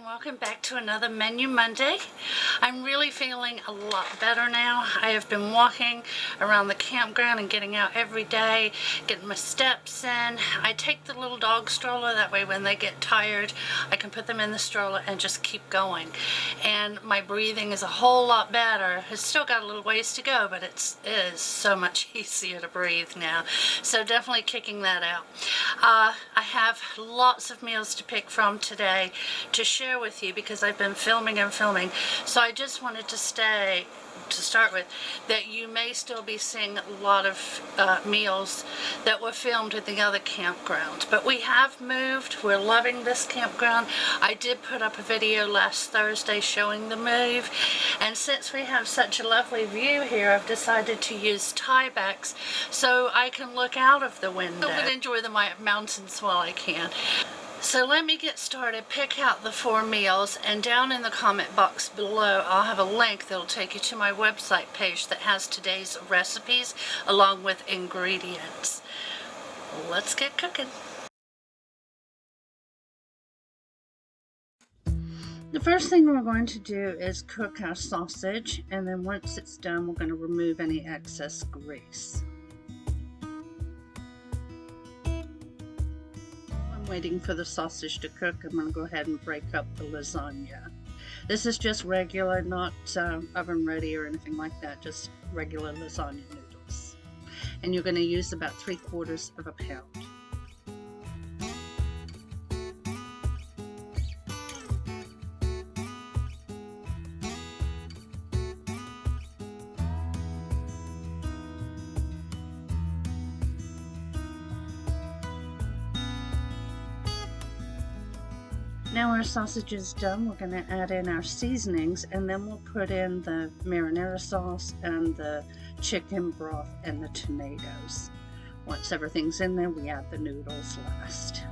welcome back to another Menu Monday. I'm really feeling a lot better now. I have been walking around the campground and getting out every day, getting my steps in. I take the little dog stroller, that way when they get tired I can put them in the stroller and just keep going. And my breathing is a whole lot better. It's still got a little ways to go, but it is so much easier to breathe now. So definitely kicking that out. I have lots of meals to pick from today to share with you because I've been filming and filming. So I just wanted to start with that you may still be seeing a lot of meals that were filmed at the other campground, but we have moved. We're loving this campground. I did put up a video last Thursday showing the move, and since we have such a lovely view here, I've decided to use tie backs so I can look out of the window and enjoy the mountains while I can. So let me get started, pick out the 4 meals, and down in the comment box below I'll have a link that'll take you to my website page that has today's recipes along with ingredients. Let's get cooking. The first thing we're going to do is cook our sausage, and then once it's done we're going to remove any excess grease. Waiting for the sausage to cook, I'm going to go ahead and break up the lasagna. This is just regular, not oven ready or anything like that, just regular lasagna noodles. And you're going to use about 3/4 of a pound. Now our sausage is done, we're going to add in our seasonings, and then we'll put in the marinara sauce and the chicken broth and the tomatoes. Once everything's in there, we add the noodles last.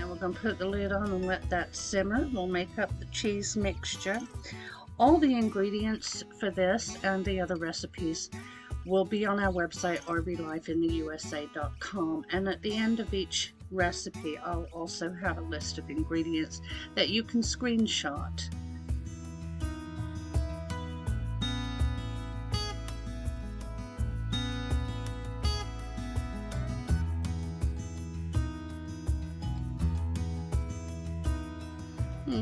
We're going to put the lid on and let that simmer. We'll make up the cheese mixture. All the ingredients for this and the other recipes will be on our website, rblifeintheusa.com, and at the end of each recipe I'll also have a list of ingredients that you can screenshot.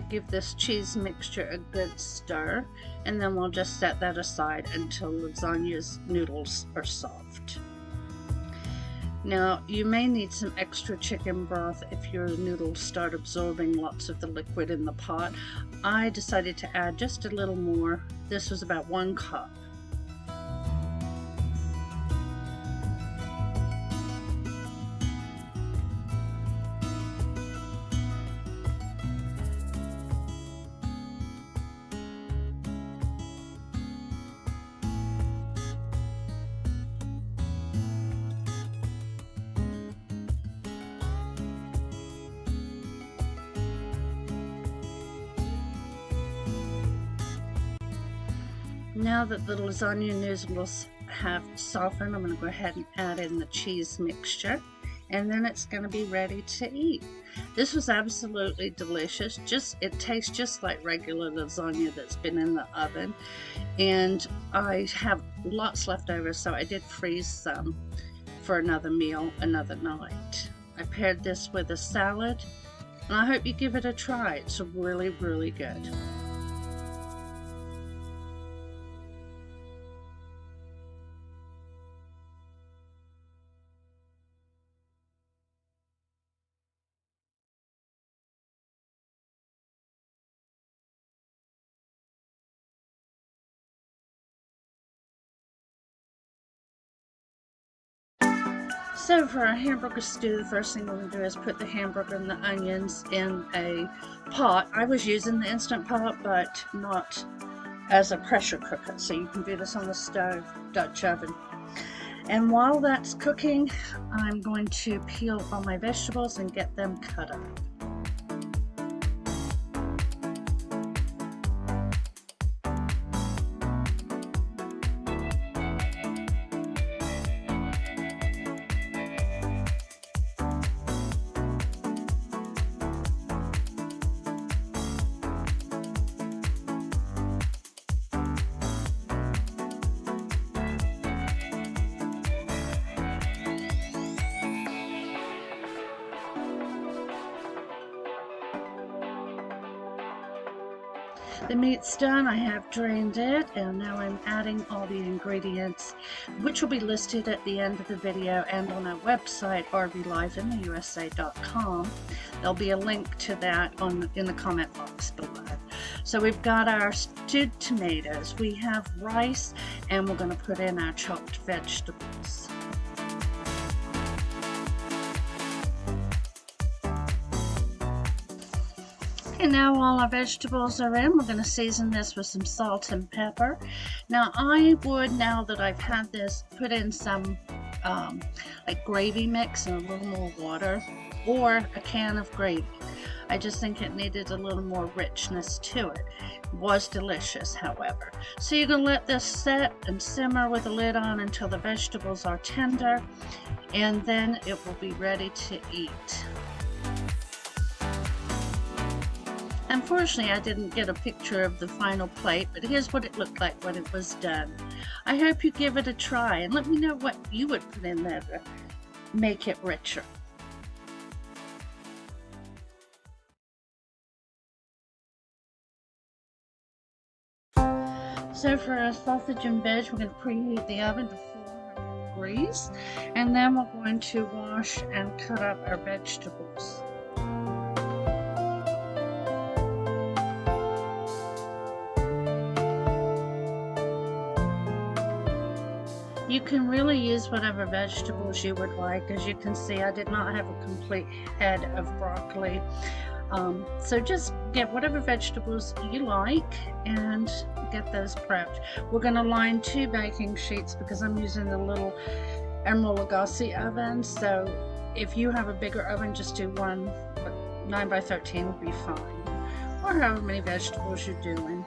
Give this cheese mixture a good stir, and then we'll just set that aside until lasagna's noodles are soft. Now you may need some extra chicken broth if your noodles start absorbing lots of the liquid in the pot. I decided to add just a little more. This was about 1 cup. Now that the lasagna noodles have softened, I'm going to go ahead and add in the cheese mixture, and then it's going to be ready to eat. This was absolutely delicious. It tastes just like regular lasagna that's been in the oven, and I have lots left over, so I did freeze some for another meal another night. I paired this with a salad, and I hope you give it a try. It's really, really good. So for our hamburger stew, the first thing we're going to do is put the hamburger and the onions in a pot. I was using the Instant Pot, but not as a pressure cooker, so you can do this on the stove, Dutch oven. And while that's cooking, I'm going to peel all my vegetables and get them cut up. The meat's done. I have drained it, and now I'm adding all the ingredients, which will be listed at the end of the video and on our website, rvliveintheusa.com. There'll be a link to that in the comment box below. So we've got our stewed tomatoes, we have rice, and we're going to put in our chopped vegetables. And now all our vegetables are in, we're going to season this with some salt and pepper. Now I would, now that I've had this, put in some like gravy mix and a little more water, or a can of gravy. I just think it needed a little more richness to it. It was delicious, however. So you're going to let this set and simmer with the lid on until the vegetables are tender, and then it will be ready to eat. Unfortunately, I didn't get a picture of the final plate, but here's what it looked like when it was done. I hope you give it a try and let me know what you would put in there to make it richer. So for our sausage and veg, we're going to preheat the oven to 400 degrees, and then we're going to wash and cut up our vegetables. You can really use whatever vegetables you would like. As you can see, I did not have a complete head of broccoli. So just get whatever vegetables you like and get those prepped. We're going to line 2 baking sheets because I'm using the little Emerald Lagasse oven. So if you have a bigger oven, just do one, but 9 by 13 will be fine. Or however many vegetables you're doing.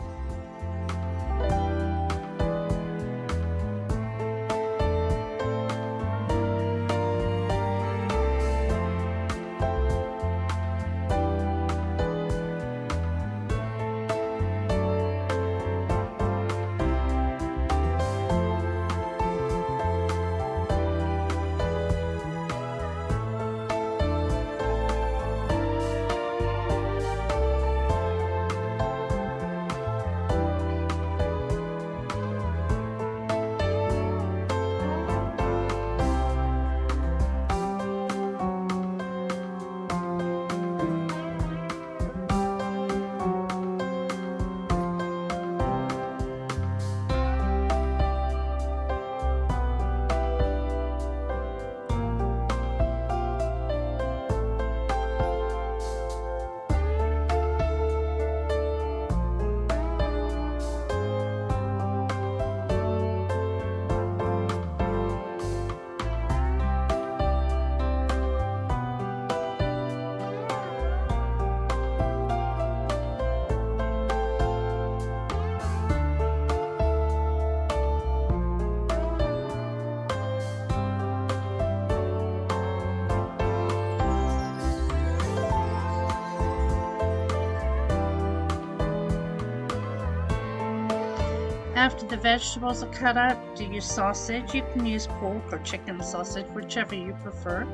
After the vegetables are cut up, do your sausage. You can use pork or chicken sausage, whichever you prefer.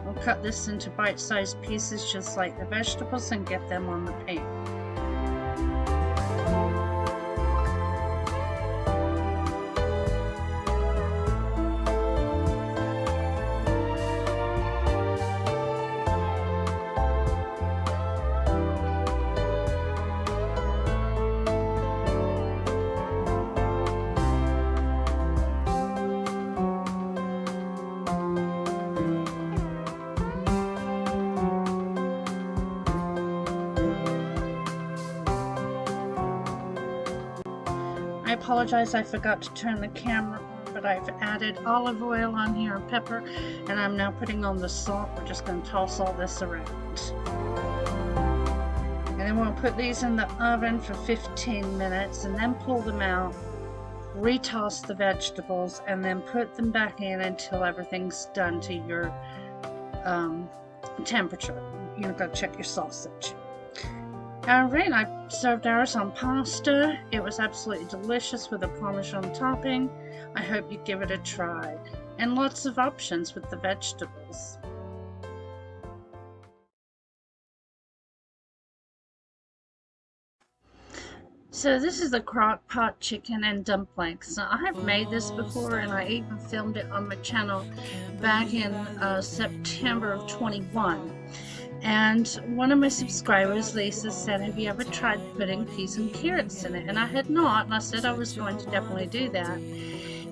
We'll cut this into bite-sized pieces just like the vegetables and get them on the pan. I apologize, I forgot to turn the camera on, but I've added olive oil on here and pepper, and I'm now putting on the salt. We're just going to toss all this around. And then we'll put these in the oven for 15 minutes and then pull them out, retoss the vegetables, and then put them back in until everything's done to your temperature. You've got to check your sausage. Alright, I served ours on pasta. It was absolutely delicious with a Parmesan topping. I hope you give it a try. And lots of options with the vegetables. So this is the crock pot chicken and dumplings. Now, I have made this before, and I even filmed it on my channel back in September of 21. And one of my subscribers, Lisa, said, have you ever tried putting peas and carrots in it? And I had not, and I said I was going to definitely do that.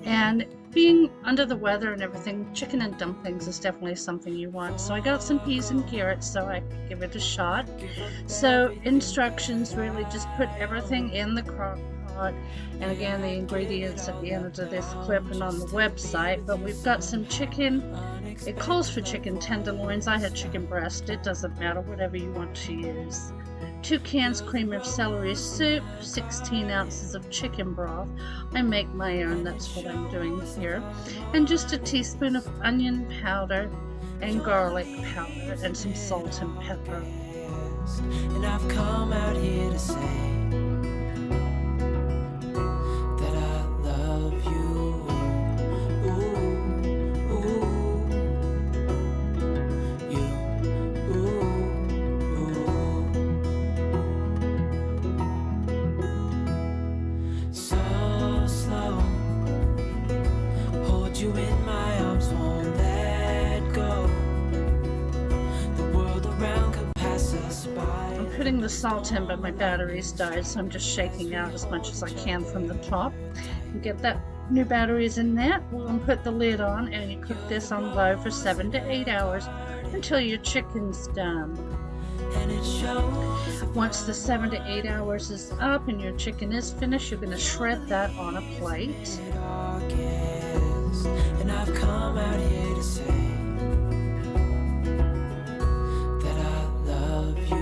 And being under the weather and everything, chicken and dumplings is definitely something you want. So I got some peas and carrots so I could give it a shot. So instructions, really just put everything in the crock pot. And again, the ingredients at the end of this clip and on the website. But we've got some chicken. It calls for chicken tenderloins. I had chicken breast. It doesn't matter, whatever you want to use. 2 cans cream of celery soup, 16 ounces of chicken broth. I make my own, that's what I'm doing here. And just a teaspoon of onion powder and garlic powder and some salt and pepper. And I've come out here to say that I love you. Putting the salt in, but my batteries died, so I'm just shaking out as much as I can from the top. You get that new batteries in there. We'll put the lid on, and you cook this on low for 7 to 8 hours until your chicken's done. Once the 7 to 8 hours is up and your chicken is finished, you're going to shred that on a plate. And I've come out here to say that I love you.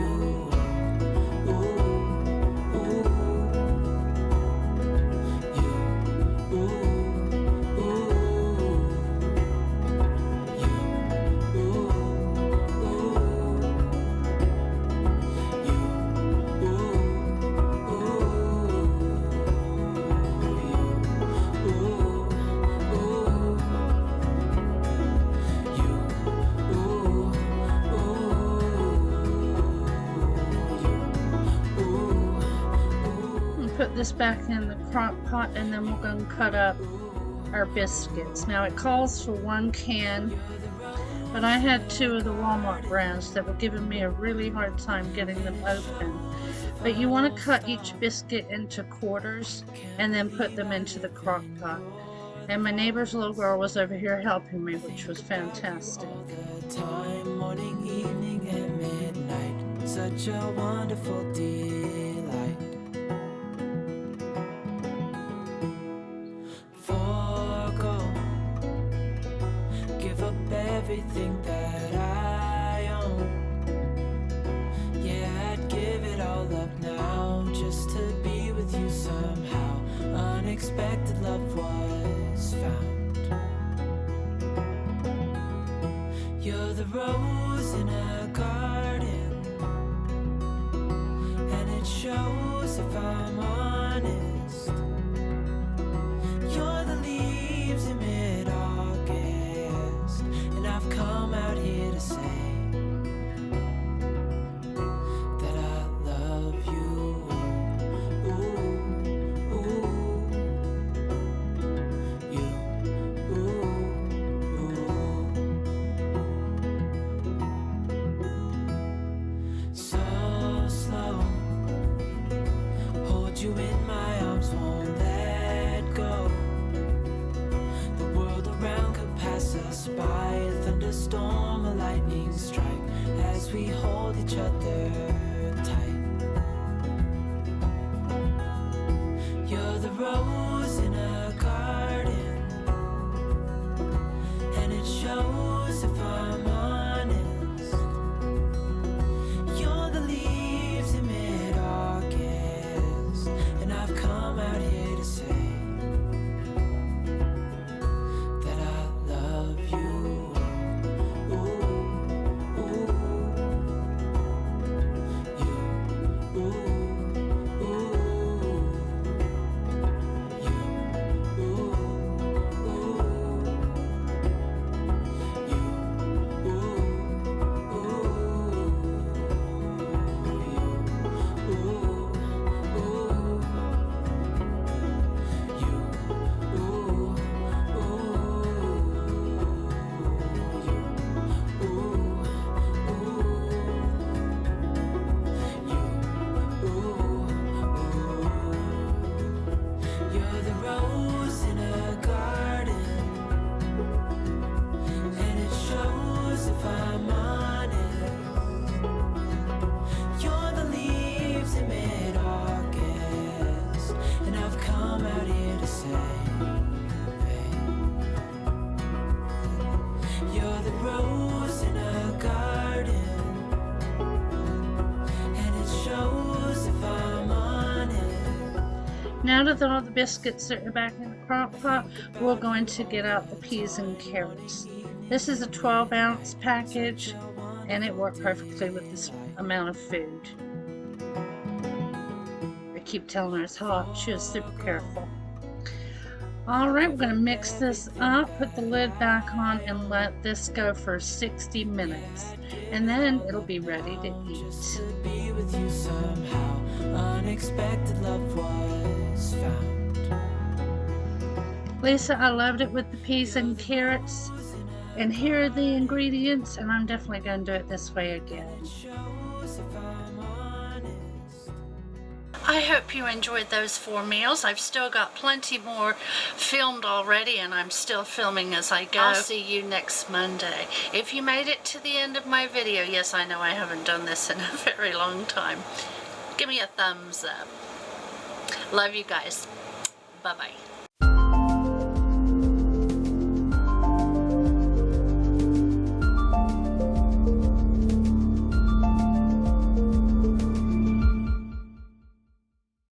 Put this back in the crock pot, and then we're going to cut up our biscuits. Now it calls for 1 can, but I had 2 of the Walmart brands that were giving me a really hard time getting them open. But you want to cut each biscuit into quarters and then put them into the crock pot. And my neighbor's little girl was over here helping me, which was fantastic. Time, morning, evening, and midnight, such a wonderful delight. Everything that I own, yeah, I'd give it all up now just to be with you somehow. Unexpected love was found. You're the rose in a garden, and it shows if I'm honest. lightning strike as we hold each other tight. You're the rose in a garden, and it shows if I'm honest. You're the leaves in mid-August, and I've come out here to say that I love you. Now that all the biscuits are back in the crock pot, we're going to get out the peas and carrots. This is a 12-ounce package, and it worked perfectly with this amount of food. I keep telling her it's hot. She was super careful. Alright, we're going to mix this up, put the lid back on, and let this go for 60 minutes. And then it'll be ready to eat. Unexpected love was found. Lisa, I loved it with the peas and carrots. And here are the ingredients, and I'm definitely going to do it this way again. I hope you enjoyed those 4 meals. I've still got plenty more filmed already, and I'm still filming as I go. I'll see you next Monday. If you made it to the end of my video, yes, I know I haven't done this in a very long time, give me a thumbs up. Love you guys. Bye-bye.